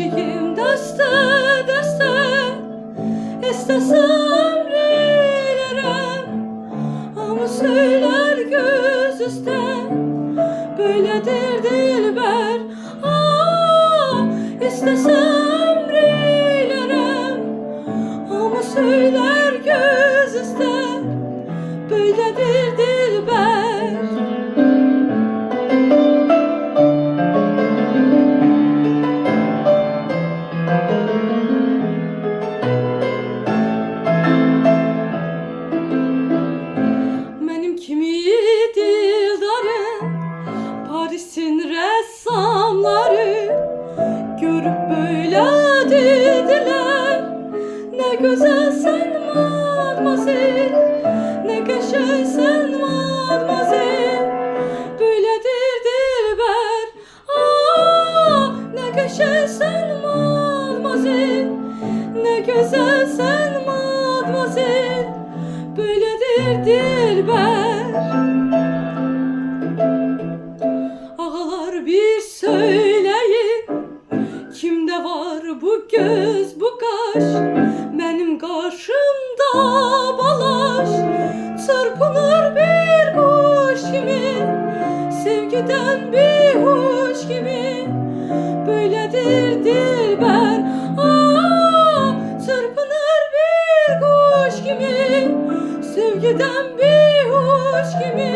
aşığım dəstə dəstə, istəsəm reylərəm, amma söylər göz üstə, böylədir dilbər. İstəsəm reylərəm, amma söylər göz üstə, böylədir dilbər. Mənim kimi dildarım, Parisin rəssamları görüp böyle dediler: ne güzelsen madmazel, ne geçersen madmazel, böyledir dilber. Ne geçersen madmazel, ne güzelsen madmazel, böyledir dilber. Ağalar bir söyleyin, kimde var bu göz, bu kaş? Benim karşımda balaş, çırpınır bir kuş gibi, sevgiden bir huş gibi, böyledir dilber. Çırpınır bir kuş gibi, sevgiden bir huş gibi,